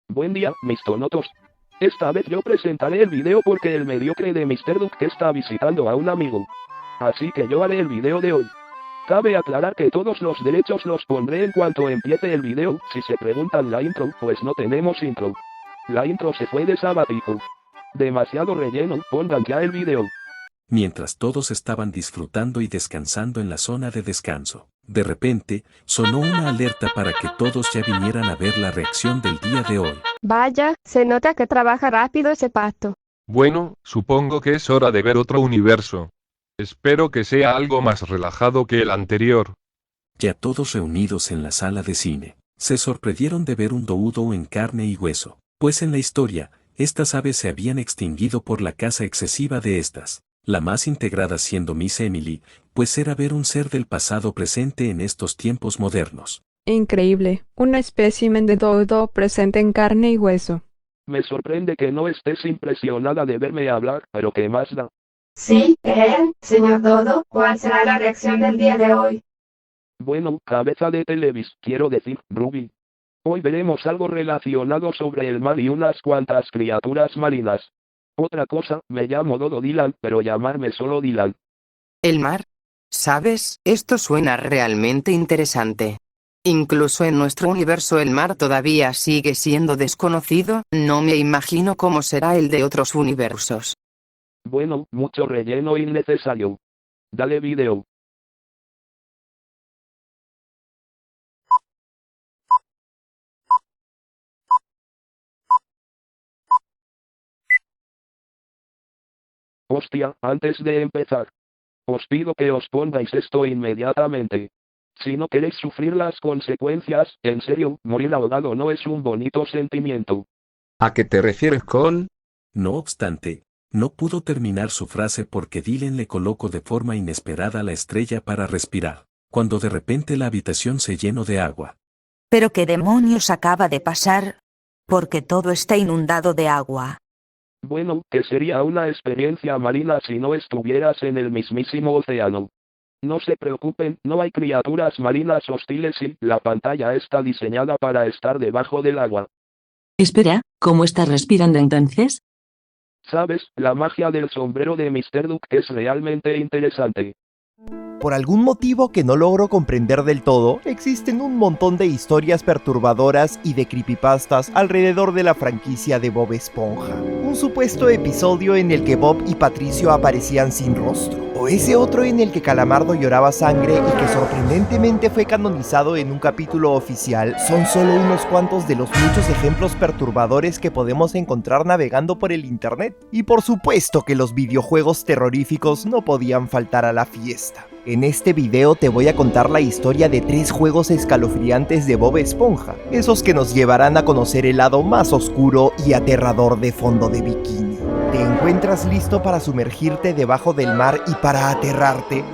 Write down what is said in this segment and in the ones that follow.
Buen día, mis tonotos. Esta vez yo presentaré el video porque el mediocre de Mr. Duke está visitando a un amigo. Así que yo haré el video de hoy. Cabe aclarar que todos los derechos los pondré en cuanto empiece el video. Si se preguntan la intro, pues no tenemos intro. La intro se fue de sabático. Demasiado relleno, pongan ya el video. Mientras todos estaban disfrutando y descansando en la zona de descanso, de repente, sonó una alerta para que todos ya vinieran a ver la reacción del día de hoy. Vaya, se nota que trabaja rápido ese pato. Bueno, supongo que es hora de ver otro universo. Espero que sea algo más relajado que el anterior. Ya todos reunidos en la sala de cine, se sorprendieron de ver un dodo en carne y hueso, pues en la historia, estas aves se habían extinguido por la caza excesiva de estas. La más integrada siendo Miss Emily, pues era ver un ser del pasado presente en estos tiempos modernos. Increíble, un espécimen de dodo presente en carne y hueso. Me sorprende que no estés impresionada de verme hablar, pero ¿qué más da? Sí, señor Dodo, ¿cuál será la reacción del día de hoy? Bueno, cabeza de Televis, quiero decir, Ruby. Hoy veremos algo relacionado sobre el mar y unas cuantas criaturas marinas. Otra cosa, me llamo Dodo Dylan, pero llamarme solo Dylan. El mar. ¿Sabes? Esto suena realmente interesante. Incluso en nuestro universo el mar todavía sigue siendo desconocido, no me imagino cómo será el de otros universos. Bueno, mucho relleno innecesario. Dale video. Hostia, antes de empezar, os pido que os pongáis esto inmediatamente. Si no queréis sufrir las consecuencias, en serio, morir ahogado no es un bonito sentimiento. ¿A qué te refieres con? No obstante, no pudo terminar su frase porque Dylan le colocó de forma inesperada la estrella para respirar, cuando de repente la habitación se llenó de agua. ¿Pero qué demonios acaba de pasar? Porque todo está inundado de agua. Bueno, que sería una experiencia marina si no estuvieras en el mismísimo océano. No se preocupen, no hay criaturas marinas hostiles y la pantalla está diseñada para estar debajo del agua. Espera, ¿cómo estás respirando entonces? ¿Sabes? La magia del sombrero de Mr. Duke es realmente interesante. Por algún motivo que no logro comprender del todo, existen un montón de historias perturbadoras y de creepypastas alrededor de la franquicia de Bob Esponja. Un supuesto episodio en el que Bob y Patricio aparecían sin rostro, o ese otro en el que Calamardo lloraba sangre y que sorprendentemente fue canonizado en un capítulo oficial, son solo unos cuantos de los muchos ejemplos perturbadores que podemos encontrar navegando por el internet. Y por supuesto que los videojuegos terroríficos no podían faltar a la fiesta. En este video te voy a contar la historia de 3 juegos escalofriantes de Bob Esponja, esos que nos llevarán a conocer el lado más oscuro y aterrador de Fondo de Bikini. ¿Te encuentras listo para sumergirte debajo del mar y para aterrarte?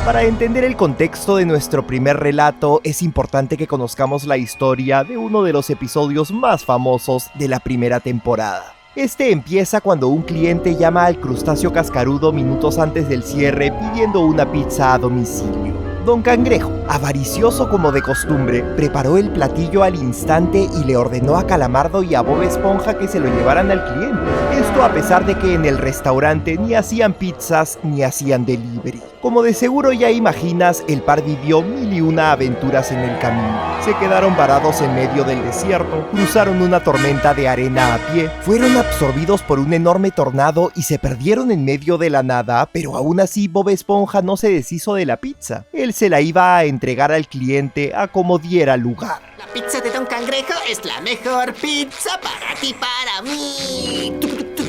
Para entender el contexto de nuestro primer relato, es importante que conozcamos la historia de uno de los episodios más famosos de la primera temporada. Este empieza cuando un cliente llama al crustáceo cascarudo minutos antes del cierre pidiendo una pizza a domicilio. Don Cangrejo, avaricioso como de costumbre, preparó el platillo al instante y le ordenó a Calamardo y a Bob Esponja que se lo llevaran al cliente. Esto a pesar de que en el restaurante ni hacían pizzas ni hacían delivery. Como de seguro ya imaginas, el par vivió 1001 aventuras en el camino. Se quedaron varados en medio del desierto, cruzaron una tormenta de arena a pie, fueron absorbidos por un enorme tornado y se perdieron en medio de la nada, pero aún así Bob Esponja no se deshizo de la pizza. Él se la iba a entregar al cliente a como diera lugar. La pizza de Don Cangrejo es la mejor pizza para ti, para mí.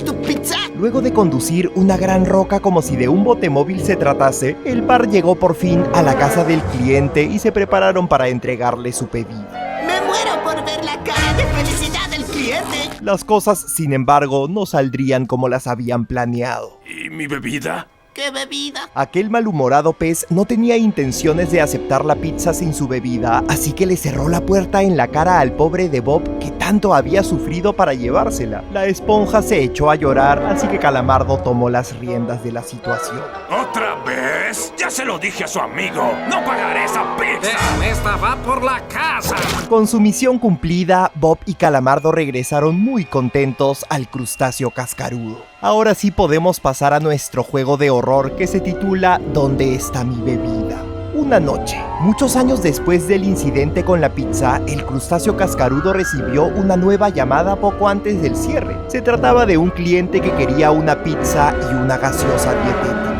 ¿Tu pizza? Luego de conducir una gran roca como si de un botemóvil se tratase, el par llegó por fin a la casa del cliente y se prepararon para entregarle su pedido. Me muero por ver la cara de felicidad del cliente. Las cosas, sin embargo, no saldrían como las habían planeado. ¿Y mi bebida? ¿Qué bebida? Aquel malhumorado pez no tenía intenciones de aceptar la pizza sin su bebida, así que le cerró la puerta en la cara al pobre de Bob que tanto había sufrido para llevársela. La esponja se echó a llorar, así que Calamardo tomó las riendas de la situación. ¿Otra vez? Ya se lo dije a su amigo. ¡No pagaré esa pizza! ¡Esta va por la casa! Con su misión cumplida, Bob y Calamardo regresaron muy contentos al crustáceo cascarudo. Ahora sí podemos pasar a nuestro juego de horror que se titula ¿Dónde está mi bebida? Una noche, muchos años después del incidente con la pizza, el crustáceo cascarudo recibió una nueva llamada poco antes del cierre. Se trataba de un cliente que quería una pizza y una gaseosa dietética.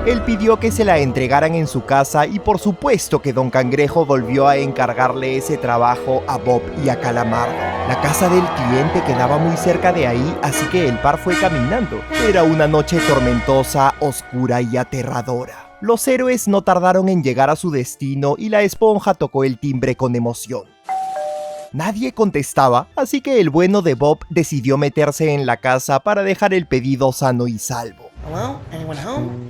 Él pidió que se la entregaran en su casa y por supuesto que Don Cangrejo volvió a encargarle ese trabajo a Bob y a Calamardo. La casa del cliente quedaba muy cerca de ahí, así que el par fue caminando. Era una noche tormentosa, oscura y aterradora. Los héroes no tardaron en llegar a su destino y la esponja tocó el timbre con emoción. Nadie contestaba, así que el bueno de Bob decidió meterse en la casa para dejar el pedido sano y salvo. Hello? Anyone home?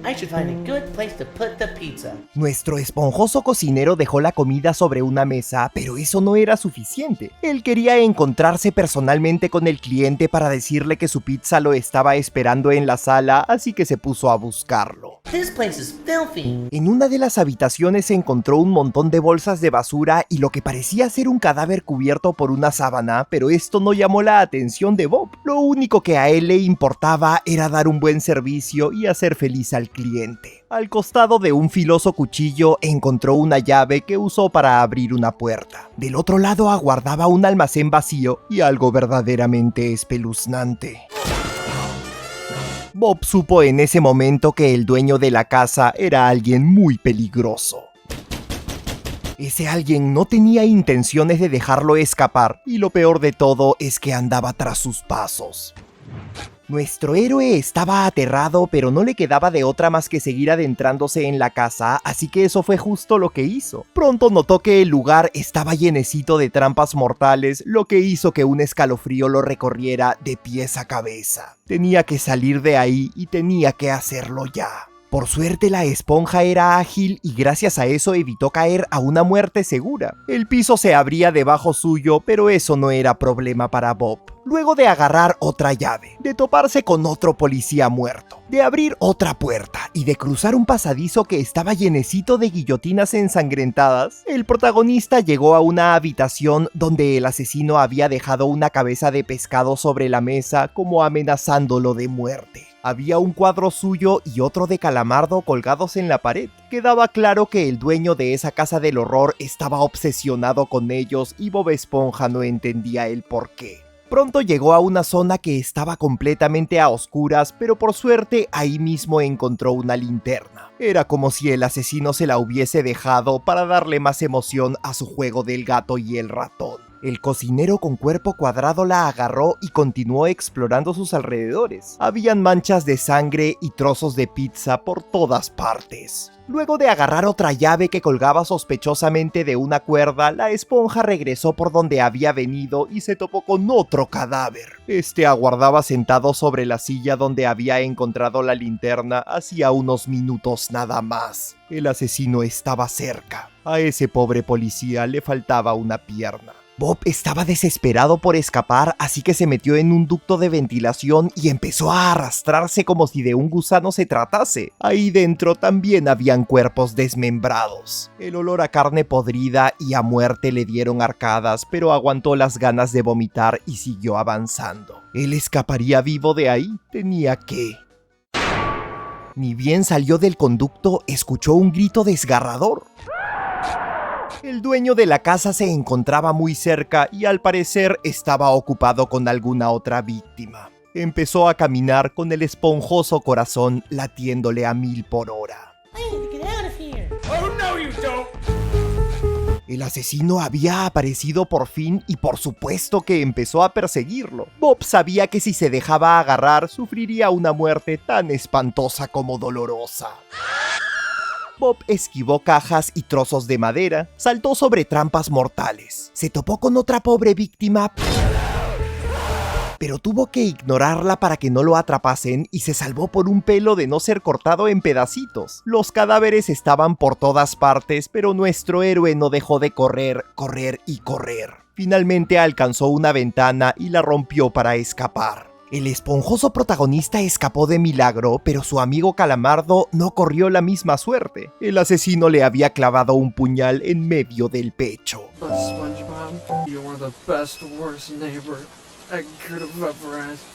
I should find a good place to put the pizza. Nuestro esponjoso cocinero dejó la comida sobre una mesa, pero eso no era suficiente. Él quería encontrarse personalmente con el cliente para decirle que su pizza lo estaba esperando en la sala, así que se puso a buscarlo. This place is filthy. En una de las habitaciones encontró un montón de bolsas de basura y lo que parecía ser un cadáver cubierto por una sábana, pero esto no llamó la atención de Bob. Lo único que a él le importaba era dar un buen servicio y hacer feliz al cliente. Al costado de un filoso cuchillo encontró una llave que usó para abrir una puerta. Del otro lado aguardaba un almacén vacío y algo verdaderamente espeluznante. Bob supo en ese momento que el dueño de la casa era alguien muy peligroso. Ese alguien no tenía intenciones de dejarlo escapar y lo peor de todo es que andaba tras sus pasos. Nuestro héroe estaba aterrado, pero no le quedaba de otra más que seguir adentrándose en la casa, así que eso fue justo lo que hizo. Pronto notó que el lugar estaba llenecito de trampas mortales, lo que hizo que un escalofrío lo recorriera de pies a cabeza. Tenía que salir de ahí y tenía que hacerlo ya. Por suerte la esponja era ágil y gracias a eso evitó caer a una muerte segura. El piso se abría debajo suyo, pero eso no era problema para Bob. Luego de agarrar otra llave, de toparse con otro policía muerto, de abrir otra puerta y de cruzar un pasadizo que estaba llenecito de guillotinas ensangrentadas, el protagonista llegó a una habitación donde el asesino había dejado una cabeza de pescado sobre la mesa como amenazándolo de muerte. Había un cuadro suyo y otro de Calamardo colgados en la pared. Quedaba claro que el dueño de esa casa del horror estaba obsesionado con ellos y Bob Esponja no entendía el porqué. Pronto llegó a una zona que estaba completamente a oscuras, pero por suerte ahí mismo encontró una linterna. Era como si el asesino se la hubiese dejado para darle más emoción a su juego del gato y el ratón. El cocinero con cuerpo cuadrado la agarró y continuó explorando sus alrededores. Habían manchas de sangre y trozos de pizza por todas partes. Luego de agarrar otra llave que colgaba sospechosamente de una cuerda, la esponja regresó por donde había venido y se topó con otro cadáver. Este aguardaba sentado sobre la silla donde había encontrado la linterna hacía unos minutos nada más. El asesino estaba cerca. A ese pobre policía le faltaba una pierna. Bob estaba desesperado por escapar, así que se metió en un ducto de ventilación y empezó a arrastrarse como si de un gusano se tratase. Ahí dentro también habían cuerpos desmembrados. El olor a carne podrida y a muerte le dieron arcadas, pero aguantó las ganas de vomitar y siguió avanzando. Él escaparía vivo de ahí, tenía que... Ni bien salió del conducto, escuchó un grito desgarrador. El dueño de la casa se encontraba muy cerca y al parecer estaba ocupado con alguna otra víctima. Empezó a caminar con el esponjoso corazón latiéndole a 1000 por hora. El asesino había aparecido por fin y por supuesto que empezó a perseguirlo. Bob sabía que si se dejaba agarrar sufriría una muerte tan espantosa como dolorosa. Bob esquivó cajas y trozos de madera, saltó sobre trampas mortales, se topó con otra pobre víctima, pero tuvo que ignorarla para que no lo atrapasen y se salvó por un pelo de no ser cortado en pedacitos. Los cadáveres estaban por todas partes, pero nuestro héroe no dejó de correr, correr y correr. Finalmente alcanzó una ventana y la rompió para escapar. El esponjoso protagonista escapó de milagro, pero su amigo Calamardo no corrió la misma suerte. El asesino le había clavado un puñal en medio del pecho. SpongeBob, you're one of the best, worst neighbor I could have ever asked.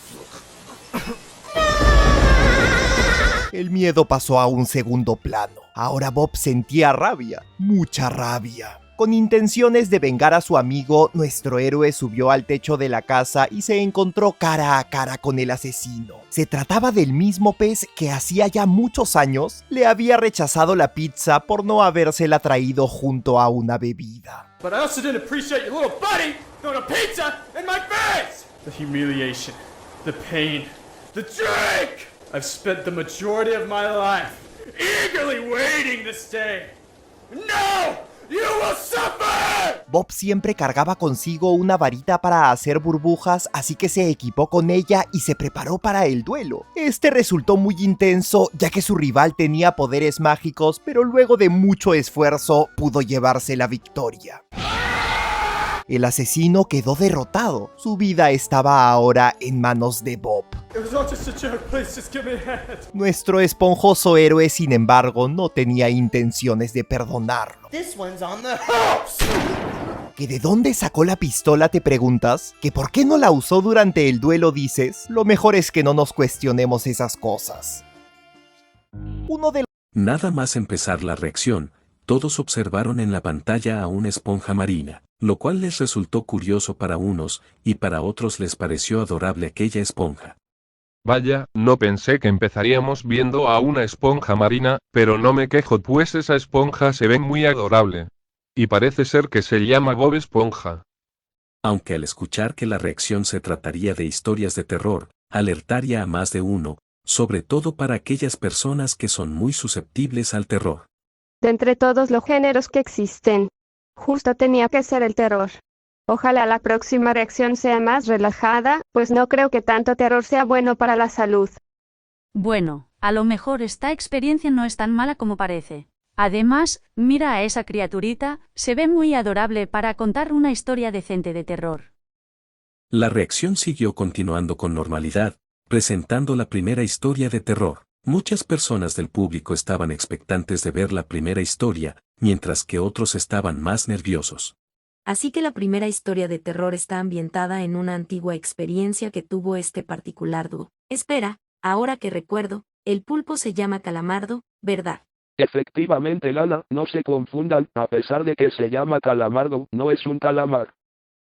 El miedo pasó a un segundo plano. Ahora Bob sentía rabia, mucha rabia. Con intenciones de vengar a su amigo, nuestro héroe subió al techo de la casa y se encontró cara a cara con el asesino. Se trataba del mismo pez que hacía ya muchos años le había rechazado la pizza por no habérsela traído junto a una bebida. But I also didn't appreciate your little buddy throwing a pizza in my face! The humiliation, the pain, the drink! I've spent the majority of my life eagerly waiting to stay. No! You will suffer! Bob siempre cargaba consigo una varita para hacer burbujas, así que se equipó con ella y se preparó para el duelo. Este resultó muy intenso, ya que su rival tenía poderes mágicos, pero luego de mucho esfuerzo pudo llevarse la victoria. El asesino quedó derrotado. Su vida estaba ahora en manos de Bob. Nuestro esponjoso héroe, sin embargo, no tenía intenciones de perdonarlo. ¿Que de dónde sacó la pistola, te preguntas? ¿Que por qué no la usó durante el duelo, dices? Lo mejor es que no nos cuestionemos esas cosas. Nada más empezar la reacción, todos observaron en la pantalla a una esponja marina, lo cual les resultó curioso para unos, y para otros les pareció adorable aquella esponja. Vaya, no pensé que empezaríamos viendo a una esponja marina, pero no me quejo pues esa esponja se ve muy adorable. Y parece ser que se llama Bob Esponja. Aunque al escuchar que la reacción se trataría de historias de terror, alertaría a más de uno, sobre todo para aquellas personas que son muy susceptibles al terror. De entre todos los géneros que existen, justo tenía que ser el terror. Ojalá la próxima reacción sea más relajada, pues no creo que tanto terror sea bueno para la salud. Bueno, a lo mejor esta experiencia no es tan mala como parece. Además, mira a esa criaturita, se ve muy adorable para contar una historia decente de terror. La reacción siguió continuando con normalidad, presentando la primera historia de terror. Muchas personas del público estaban expectantes de ver la primera historia, mientras que otros estaban más nerviosos. Así que la primera historia de terror está ambientada en una antigua experiencia que tuvo este particular dúo. Espera, ahora que recuerdo, el pulpo se llama Calamardo, ¿verdad? Efectivamente, Lana, no se confundan, a pesar de que se llama Calamardo, no es un calamar.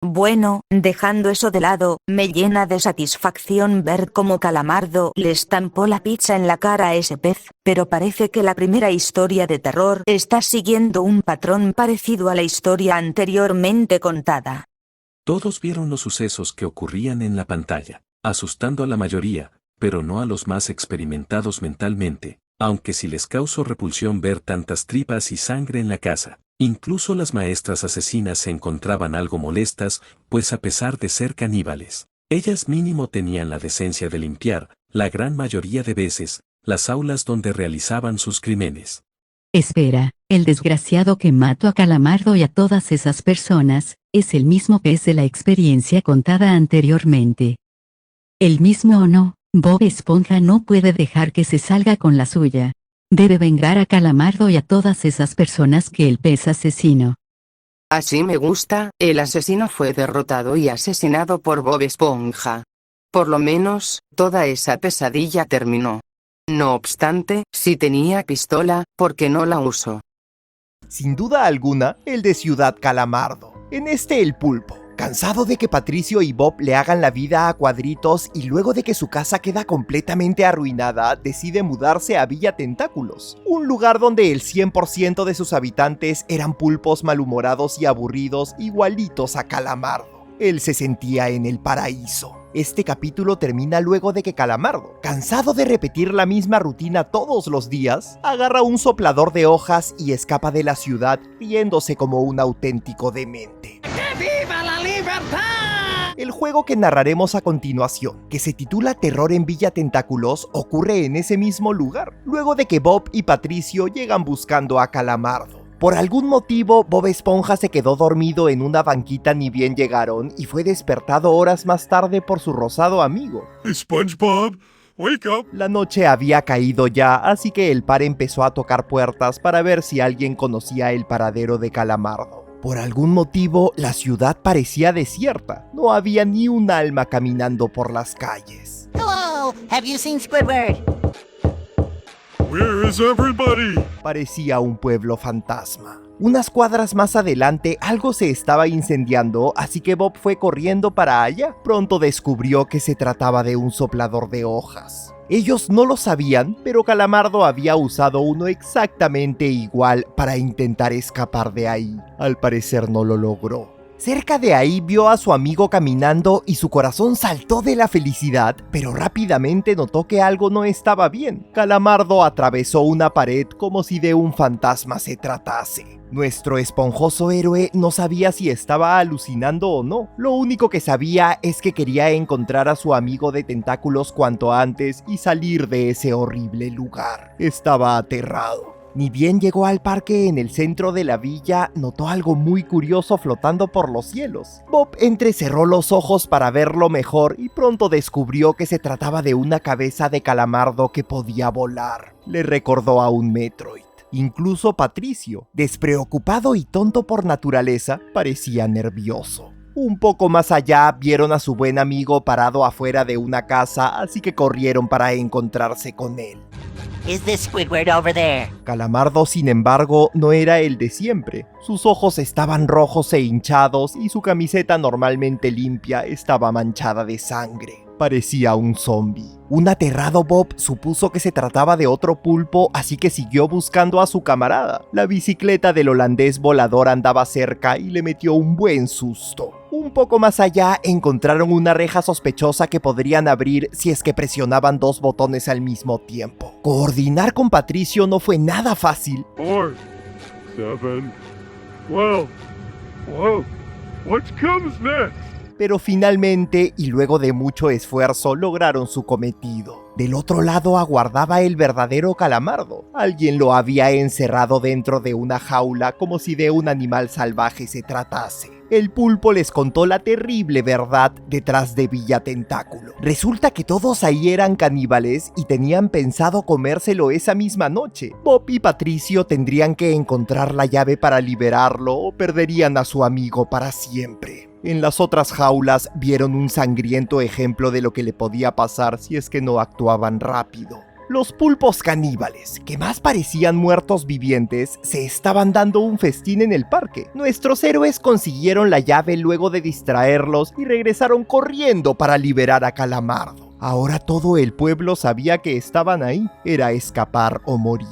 Bueno, dejando eso de lado, me llena de satisfacción ver cómo Calamardo le estampó la pizza en la cara a ese pez, pero parece que la primera historia de terror está siguiendo un patrón parecido a la historia anteriormente contada. Todos vieron los sucesos que ocurrían en la pantalla, asustando a la mayoría, pero no a los más experimentados mentalmente, aunque sí les causó repulsión ver tantas tripas y sangre en la casa. Incluso las maestras asesinas se encontraban algo molestas, pues a pesar de ser caníbales, ellas mínimo tenían la decencia de limpiar, la gran mayoría de veces, las aulas donde realizaban sus crímenes. Espera, el desgraciado que mató a Calamardo y a todas esas personas, es el mismo pez de la experiencia contada anteriormente. ¿El mismo o no? Bob Esponja no puede dejar que se salga con la suya. Debe vengar a Calamardo y a todas esas personas que el pez asesinó. Así me gusta, el asesino fue derrotado y asesinado por Bob Esponja. Por lo menos, toda esa pesadilla terminó. No obstante, si tenía pistola, ¿por qué no la usó? Sin duda alguna, el de Ciudad Calamardo. En este el pulpo. Cansado de que Patricio y Bob le hagan la vida a cuadritos y luego de que su casa queda completamente arruinada, decide mudarse a Villa Tentáculos, un lugar donde el 100% de sus habitantes eran pulpos malhumorados y aburridos igualitos a Calamardo. Él se sentía en el paraíso. Este capítulo termina luego de que Calamardo, cansado de repetir la misma rutina todos los días, agarra un soplador de hojas y escapa de la ciudad riéndose como un auténtico demente. ¡Que viva la libertad! El juego que narraremos a continuación, que se titula Terror en Villa Tentáculos, ocurre en ese mismo lugar, luego de que Bob y Patricio llegan buscando a Calamardo. Por algún motivo, Bob Esponja se quedó dormido en una banquita ni bien llegaron y fue despertado horas más tarde por su rosado amigo. SpongeBob, wake up. La noche había caído ya, así que el par empezó a tocar puertas para ver si alguien conocía el paradero de Calamardo. Por algún motivo, la ciudad parecía desierta. No había ni un alma caminando por las calles. Hello, have you seen Squidward? Where is everybody? Parecía un pueblo fantasma. Unas cuadras más adelante algo se estaba incendiando, así que Bob fue corriendo para allá. Pronto descubrió que se trataba de un soplador de hojas. Ellos no lo sabían, pero Calamardo había usado uno exactamente igual para intentar escapar de ahí. Al parecer no lo logró. Cerca de ahí vio a su amigo caminando y su corazón saltó de la felicidad, pero rápidamente notó que algo no estaba bien. Calamardo atravesó una pared como si de un fantasma se tratase. Nuestro esponjoso héroe no sabía si estaba alucinando o no. Lo único que sabía es que quería encontrar a su amigo de tentáculos cuanto antes y salir de ese horrible lugar. Estaba aterrado. Ni bien llegó al parque en el centro de la villa, notó algo muy curioso flotando por los cielos. Bob entrecerró los ojos para verlo mejor y pronto descubrió que se trataba de una cabeza de Calamardo que podía volar. Le recordó a un Metroid. Incluso Patricio, despreocupado y tonto por naturaleza, parecía nervioso. Un poco más allá vieron a su buen amigo parado afuera de una casa, así que corrieron para encontrarse con él. Is this Squidward over there? Calamardo, sin embargo, no era el de siempre. Sus ojos estaban rojos e hinchados y su camiseta normalmente limpia estaba manchada de sangre. Parecía un zombie. Un aterrado Bob supuso que se trataba de otro pulpo, así que siguió buscando a su camarada. La bicicleta del holandés volador andaba cerca y le metió un buen susto. Un poco más allá encontraron una reja sospechosa que podrían abrir si es que presionaban dos botones al mismo tiempo. Coordinar con Patricio no fue nada fácil. 4, 7, 12. Whoa, what comes next? Pero finalmente, y luego de mucho esfuerzo, lograron su cometido. Del otro lado aguardaba el verdadero Calamardo. Alguien lo había encerrado dentro de una jaula como si de un animal salvaje se tratase. El pulpo les contó la terrible verdad detrás de Villa Tentáculo. Resulta que todos ahí eran caníbales y tenían pensado comérselo esa misma noche. Bob y Patricio tendrían que encontrar la llave para liberarlo o perderían a su amigo para siempre. En las otras jaulas vieron un sangriento ejemplo de lo que le podía pasar si es que no actuaban rápido. Los pulpos caníbales, que más parecían muertos vivientes, se estaban dando un festín en el parque. Nuestros héroes consiguieron la llave luego de distraerlos y regresaron corriendo para liberar a Calamardo. Ahora todo el pueblo sabía que estaban ahí, era escapar o morir.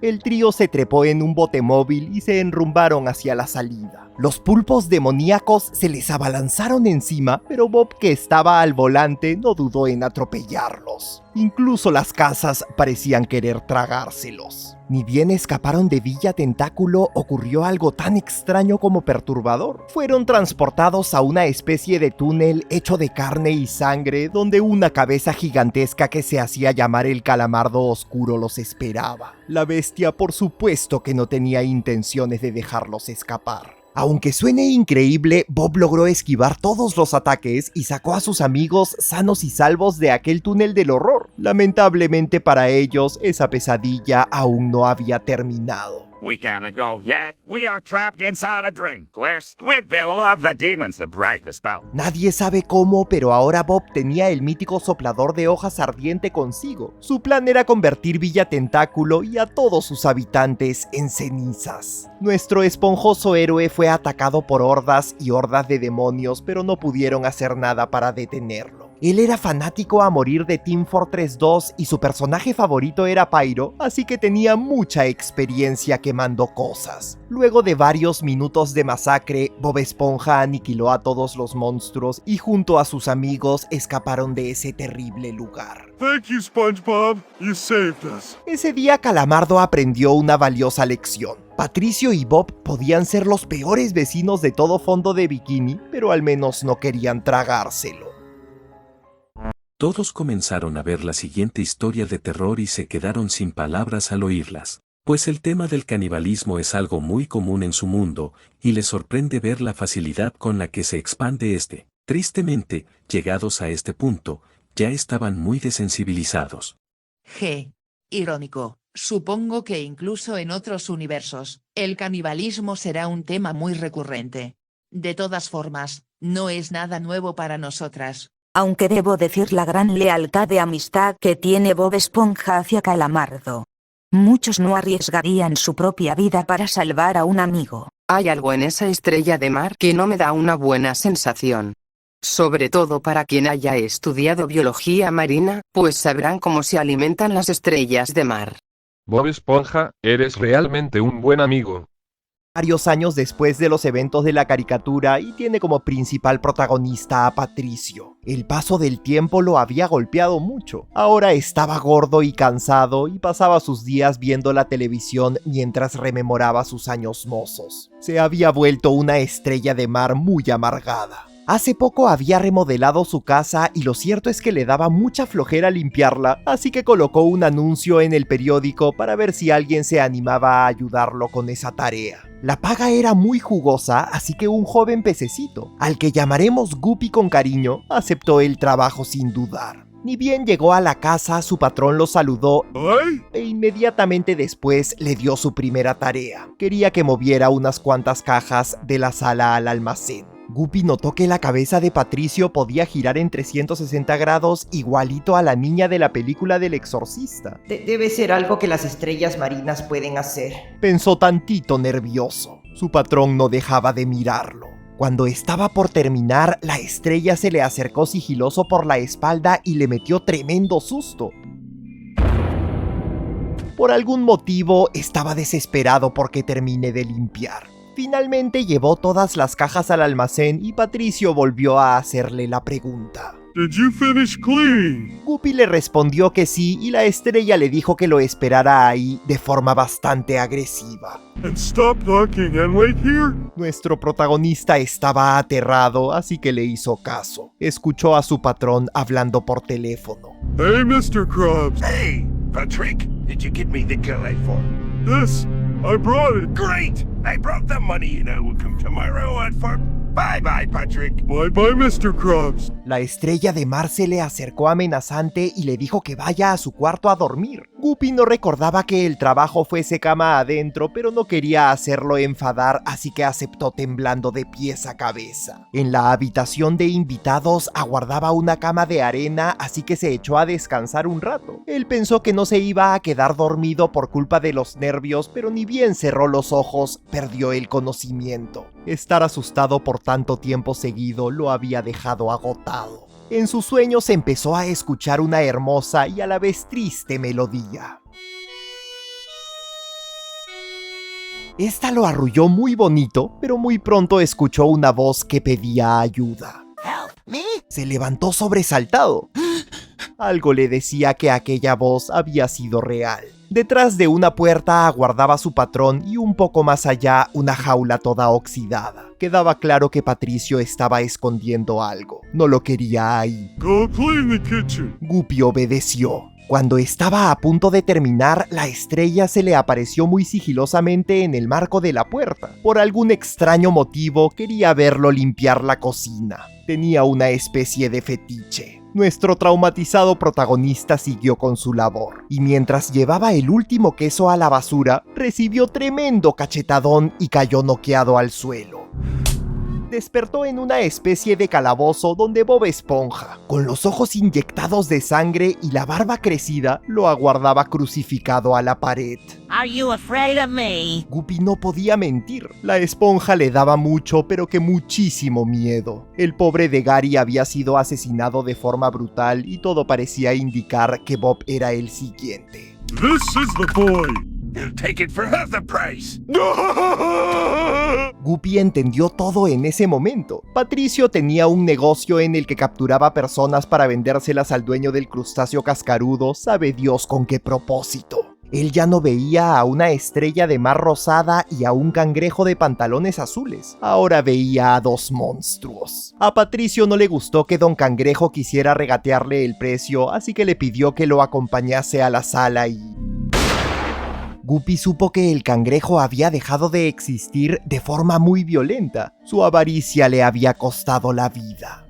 El trío se trepó en un bote móvil y se enrumbaron hacia la salida. Los pulpos demoníacos se les abalanzaron encima, pero Bob, que estaba al volante, no dudó en atropellarlos. Incluso las casas parecían querer tragárselos. Ni bien escaparon de Villa Tentáculo, ocurrió algo tan extraño como perturbador. Fueron transportados a una especie de túnel hecho de carne y sangre, donde una cabeza gigantesca que se hacía llamar el Calamardo Oscuro los esperaba. La bestia, por supuesto que no tenía intenciones de dejarlos escapar. Aunque suene increíble, Bob logró esquivar todos los ataques y sacó a sus amigos sanos y salvos de aquel túnel del horror. Lamentablemente para ellos, esa pesadilla aún no había terminado. We can't go yet. We are trapped inside a drink where Squidville of the demons to break the spell. Nadie sabe cómo, pero ahora Bob tenía el mítico soplador de hojas ardiente consigo. Su plan era convertir Villa Tentáculo y a todos sus habitantes en cenizas. Nuestro esponjoso héroe fue atacado por hordas y hordas de demonios, pero no pudieron hacer nada para detenerlo. Él era fanático a morir de Team Fortress 2 y su personaje favorito era Pyro, así que tenía mucha experiencia quemando cosas. Luego de varios minutos de masacre, Bob Esponja aniquiló a todos los monstruos y junto a sus amigos escaparon de ese terrible lugar. Thank you, SpongeBob. You saved us. Ese día Calamardo aprendió una valiosa lección. Patricio y Bob podían ser los peores vecinos de todo fondo de bikini, pero al menos no querían tragárselo. Todos comenzaron a ver la siguiente historia de terror y se quedaron sin palabras al oírlas, pues el tema del canibalismo es algo muy común en su mundo, y les sorprende ver la facilidad con la que se expande este. Tristemente, llegados a este punto, ya estaban muy desensibilizados. Irónico. Supongo que incluso en otros universos, el canibalismo será un tema muy recurrente. De todas formas, no es nada nuevo para nosotras. Aunque debo decir la gran lealtad de amistad que tiene Bob Esponja hacia Calamardo. Muchos no arriesgarían su propia vida para salvar a un amigo. Hay algo en esa estrella de mar que no me da una buena sensación. Sobre todo para quien haya estudiado biología marina, pues sabrán cómo se alimentan las estrellas de mar. Bob Esponja, eres realmente un buen amigo. Varios años después de los eventos de la caricatura y tiene como principal protagonista a Patricio. El paso del tiempo lo había golpeado mucho. Ahora estaba gordo y cansado y pasaba sus días viendo la televisión mientras rememoraba sus años mozos. Se había vuelto una estrella de mar muy amargada. Hace poco había remodelado su casa y lo cierto es que le daba mucha flojera limpiarla, así que colocó un anuncio en el periódico para ver si alguien se animaba a ayudarlo con esa tarea. La paga era muy jugosa, así que un joven pececito, al que llamaremos Guppy con cariño, aceptó el trabajo sin dudar. Ni bien llegó a la casa, su patrón lo saludó e inmediatamente después le dio su primera tarea. Quería que moviera unas cuantas cajas de la sala al almacén. Guppy notó que la cabeza de Patricio podía girar en 360 grados igualito a la niña de la película del exorcista. Debe ser algo que las estrellas marinas pueden hacer. Pensó tantito nervioso. Su patrón no dejaba de mirarlo. Cuando estaba por terminar, la estrella se le acercó sigiloso por la espalda y le metió tremendo susto. Por algún motivo, estaba desesperado porque termine de limpiar. Finalmente llevó todas las cajas al almacén y Patricio volvió a hacerle la pregunta. Did you finish cleaning? Guppy le respondió que sí y la estrella le dijo que lo esperara ahí de forma bastante agresiva. And stop talking and wait here? Nuestro protagonista estaba aterrado, así que le hizo caso. Escuchó a su patrón hablando por teléfono. Hey, Mr. Krabs. Hey, Patrick, did you get me the girl I for? Yes, I brought it. Great! I brought the money, you know. We'll come tomorrow and for... Bye-bye, Patrick. Bye-bye, Mr. Krabs. La estrella de mar se le acercó amenazante y le dijo que vaya a su cuarto a dormir. Guppy no recordaba que el trabajo fuese cama adentro, pero no quería hacerlo enfadar, así que aceptó temblando de pies a cabeza. En la habitación de invitados aguardaba una cama de arena, así que se echó a descansar un rato. Él pensó que no se iba a quedar dormido por culpa de los nervios, pero ni bien cerró los ojos, perdió el conocimiento. Estar asustado por tanto tiempo seguido lo había dejado agotado. En sus sueños empezó a escuchar una hermosa y a la vez triste melodía. Esta lo arrulló muy bonito, pero muy pronto escuchó una voz que pedía ayuda. Help me. Se levantó sobresaltado. Algo le decía que aquella voz había sido real. Detrás de una puerta aguardaba su patrón y un poco más allá una jaula toda oxidada. Quedaba claro que Patricio estaba escondiendo algo. No lo quería ahí. Go clean the kitchen. Guppy obedeció. Cuando estaba a punto de terminar, la estrella se le apareció muy sigilosamente en el marco de la puerta. Por algún extraño motivo quería verlo limpiar la cocina. Tenía una especie de fetiche. Nuestro traumatizado protagonista siguió con su labor, y mientras llevaba el último queso a la basura, recibió tremendo cachetadón y cayó noqueado al suelo. despertó en una especie de calabozo donde Bob Esponja, con los ojos inyectados de sangre y la barba crecida, lo aguardaba crucificado a la pared. Are you afraid of me? Guppy no podía mentir. La esponja le daba mucho, pero que muchísimo miedo. El pobre de Gary había sido asesinado de forma brutal y todo parecía indicar que Bob era el siguiente. This is the boy. You'll take it for half the price. Guppy entendió todo en ese momento. Patricio tenía un negocio en el que capturaba personas para vendérselas al dueño del crustáceo cascarudo, sabe Dios con qué propósito. Él ya no veía a una estrella de mar rosada y a un cangrejo de pantalones azules. Ahora veía a dos monstruos. A Patricio no le gustó que Don Cangrejo quisiera regatearle el precio, así que le pidió que lo acompañase a la sala y... Guppy supo que el cangrejo había dejado de existir de forma muy violenta. Su avaricia le había costado la vida.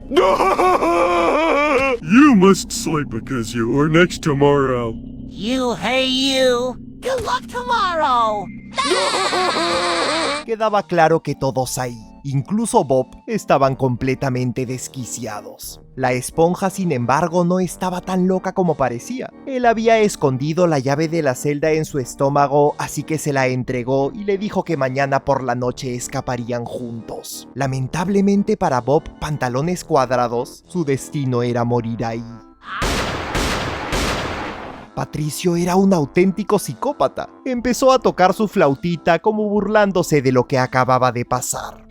You must sleep because you are next tomorrow. You, hey you. Good luck tomorrow. Quedaba claro que todos ahí, incluso Bob, estaban completamente desquiciados. La esponja, sin embargo, no estaba tan loca como parecía. Él había escondido la llave de la celda en su estómago, así que se la entregó y le dijo que mañana por la noche escaparían juntos. Lamentablemente para Bob, pantalones cuadrados, su destino era morir ahí. Patricio era un auténtico psicópata. Empezó a tocar su flautita como burlándose de lo que acababa de pasar.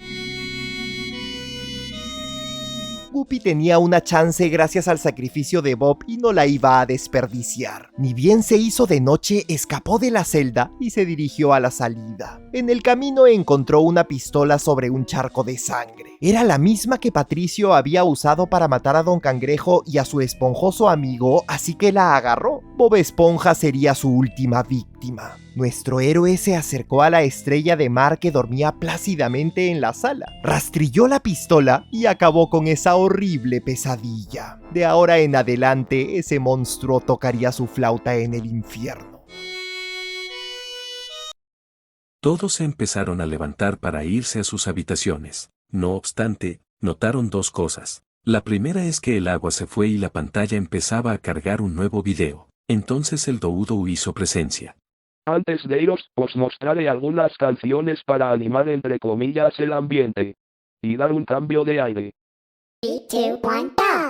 Guppy tenía una chance gracias al sacrificio de Bob y no la iba a desperdiciar. Ni bien se hizo de noche, escapó de la celda y se dirigió a la salida. En el camino encontró una pistola sobre un charco de sangre. Era la misma que Patricio había usado para matar a Don Cangrejo y a su esponjoso amigo, así que la agarró. Bob Esponja sería su última víctima. Nuestro héroe se acercó a la estrella de mar que dormía plácidamente en la sala, rastrilló la pistola y acabó con esa horrible pesadilla. De ahora en adelante, ese monstruo tocaría su flauta en el infierno. Todos se empezaron a levantar para irse a sus habitaciones. No obstante, notaron dos cosas. La primera es que el agua se fue y la pantalla empezaba a cargar un nuevo video. Entonces el Doudou hizo presencia. Antes de iros, os mostraré algunas canciones para animar entre comillas el ambiente. Y dar un cambio de aire. 3, 2, 1, go!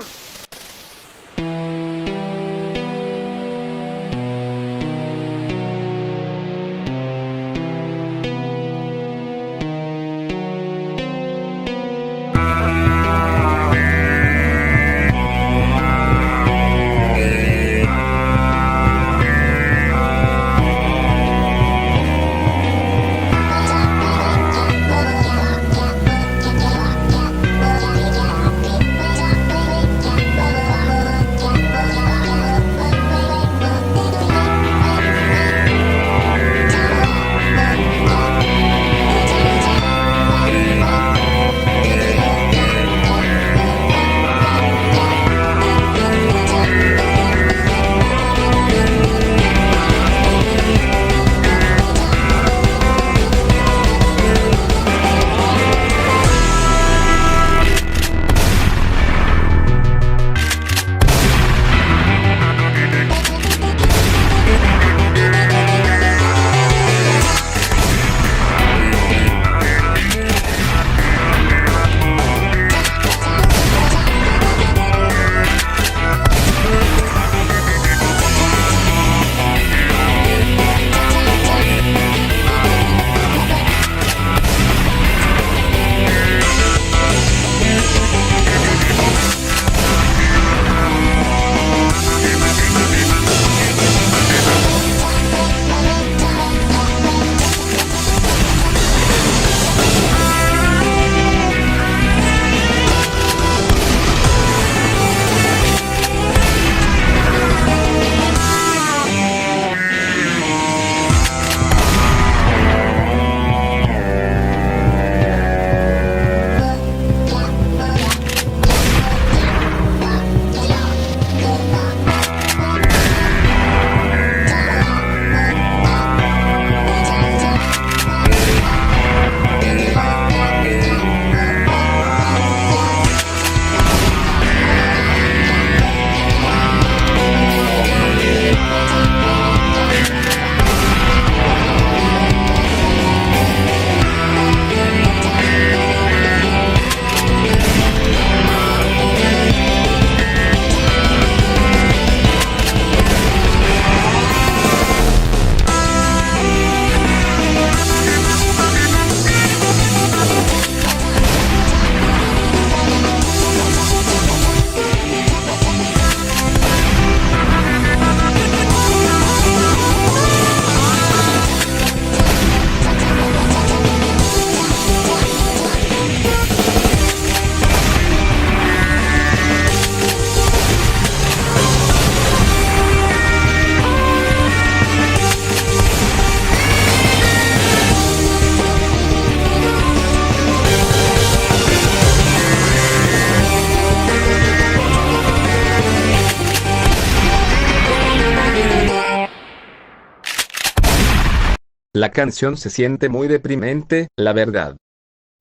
La canción se siente muy deprimente, la verdad.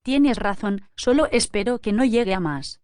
Tienes razón, solo espero que no llegue a más.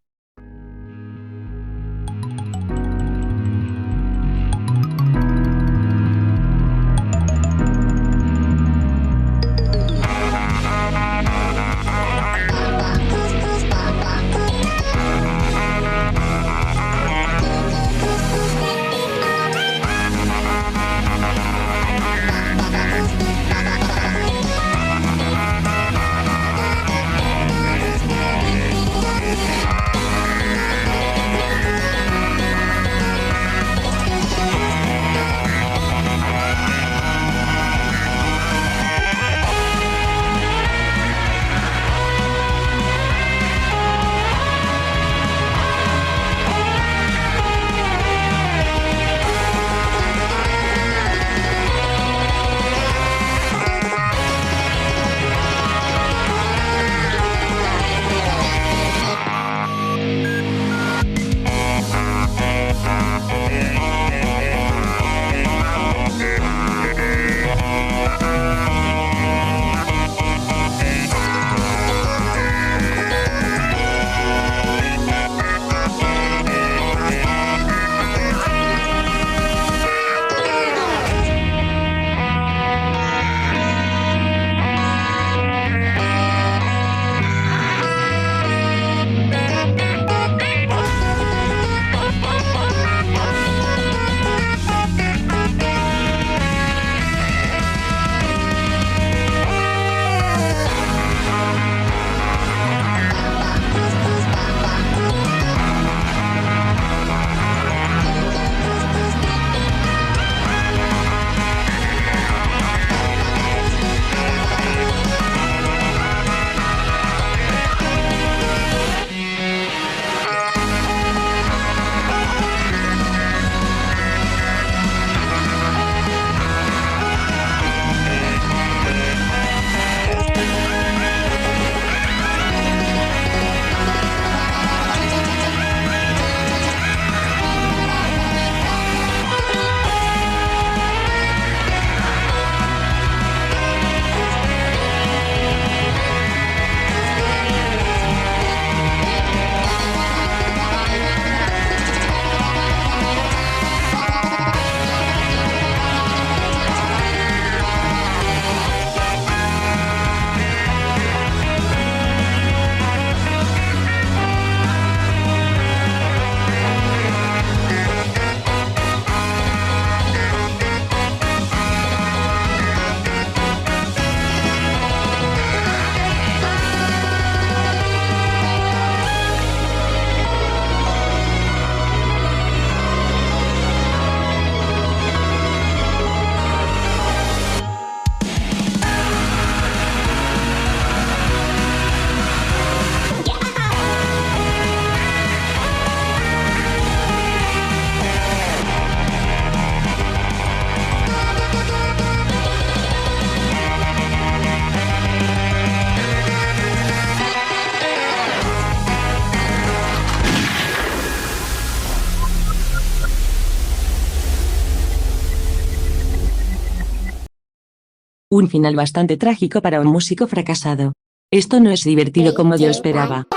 Un final bastante trágico para un músico fracasado. Esto no es divertido como yo esperaba.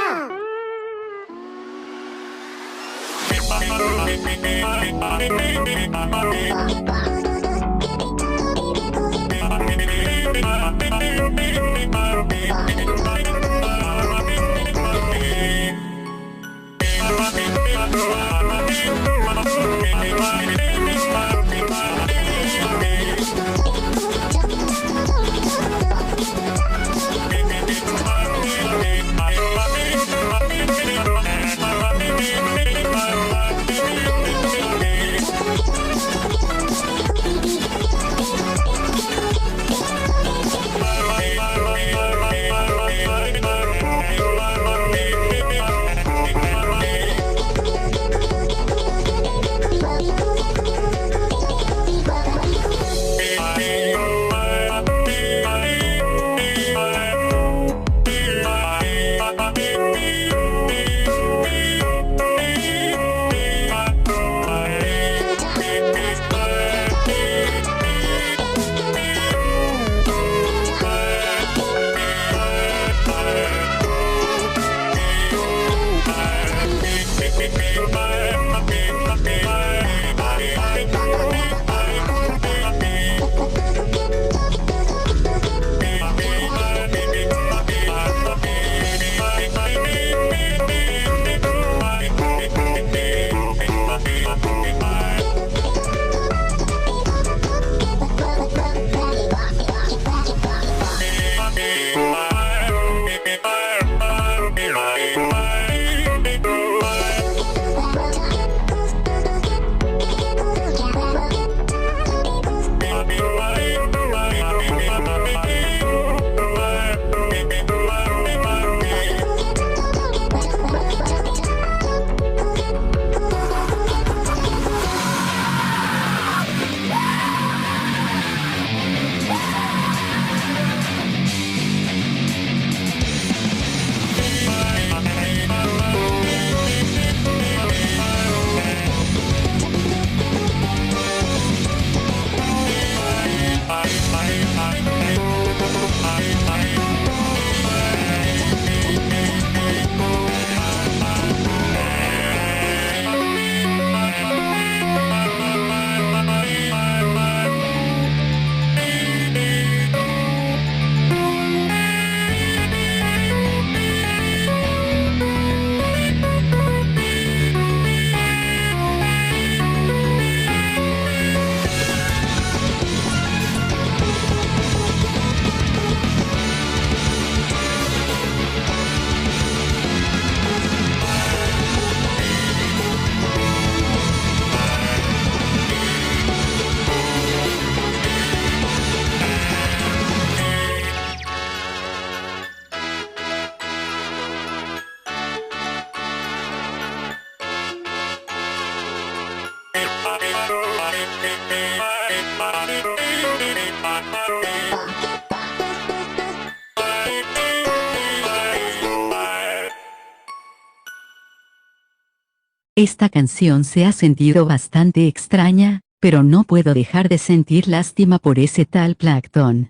Esta canción se ha sentido bastante extraña, pero no puedo dejar de sentir lástima por ese tal Plankton.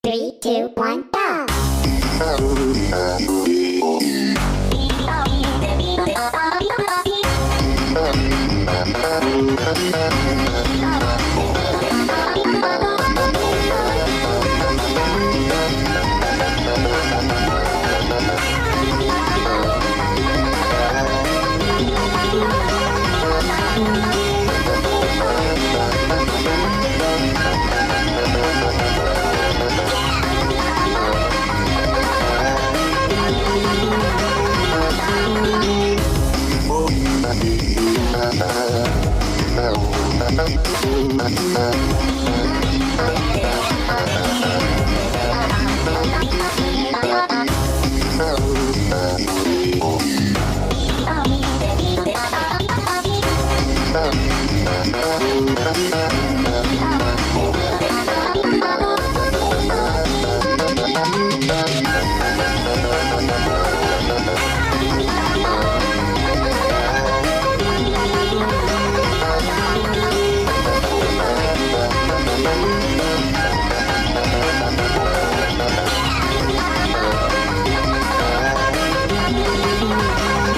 3, 2, 1, go!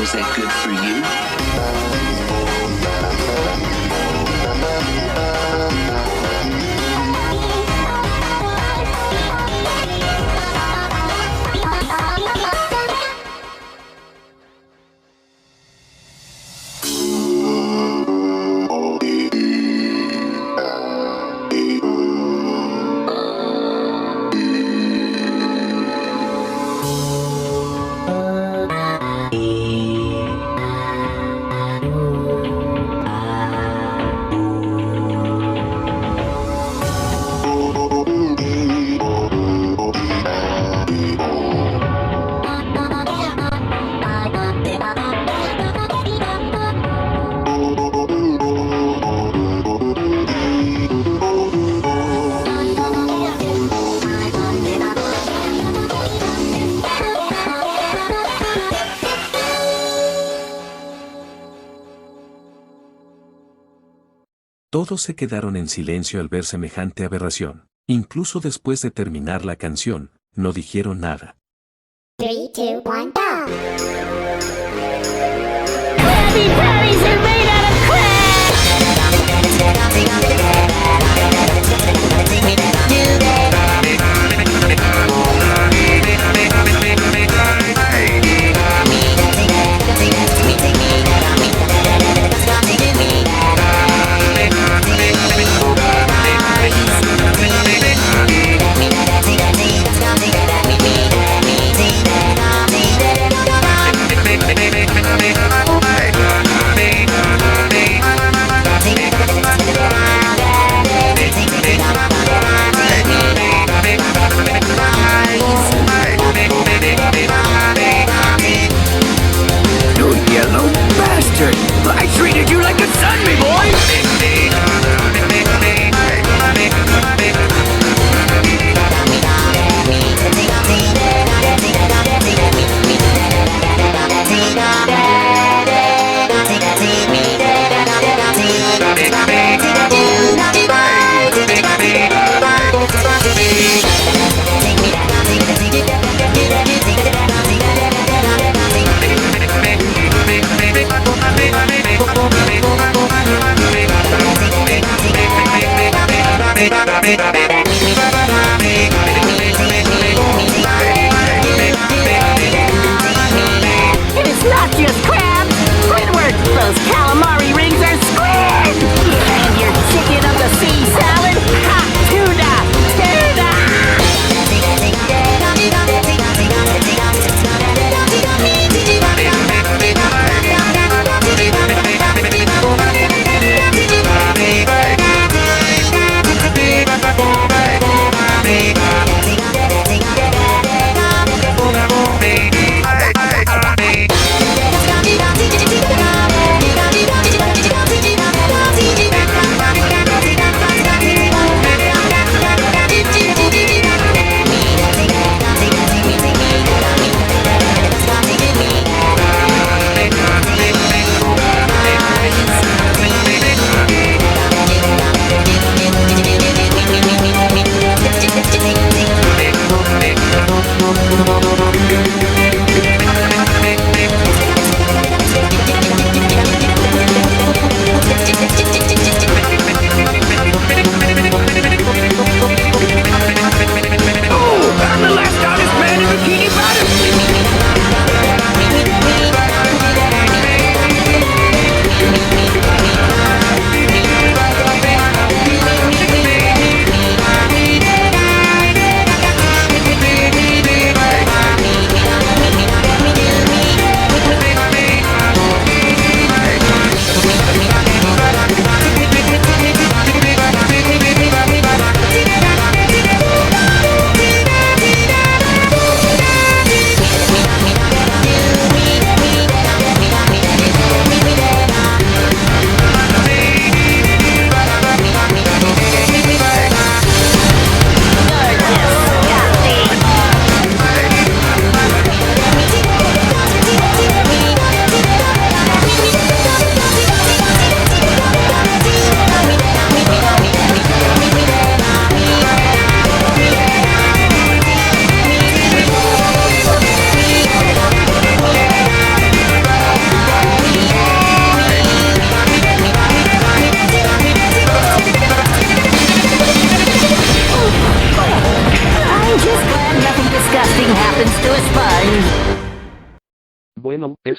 Was that good for you? Todos se quedaron en silencio al ver semejante aberración. Incluso después de terminar la canción, no dijeron nada. 3, 2, 1, go! Krabby Patties are made out of I treated you like a son, me boy! It's not just crabs! Squidward! Those calamari rings are squid! And your chicken of the sea salad? Ha! Tuna! Tuna!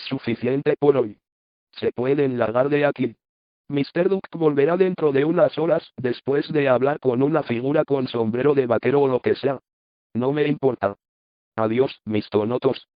suficiente por hoy. Se pueden largar de aquí. Mr. Duck volverá dentro de unas horas, después de hablar con una figura con sombrero de vaquero o lo que sea. No me importa. Adiós, mis tonotos.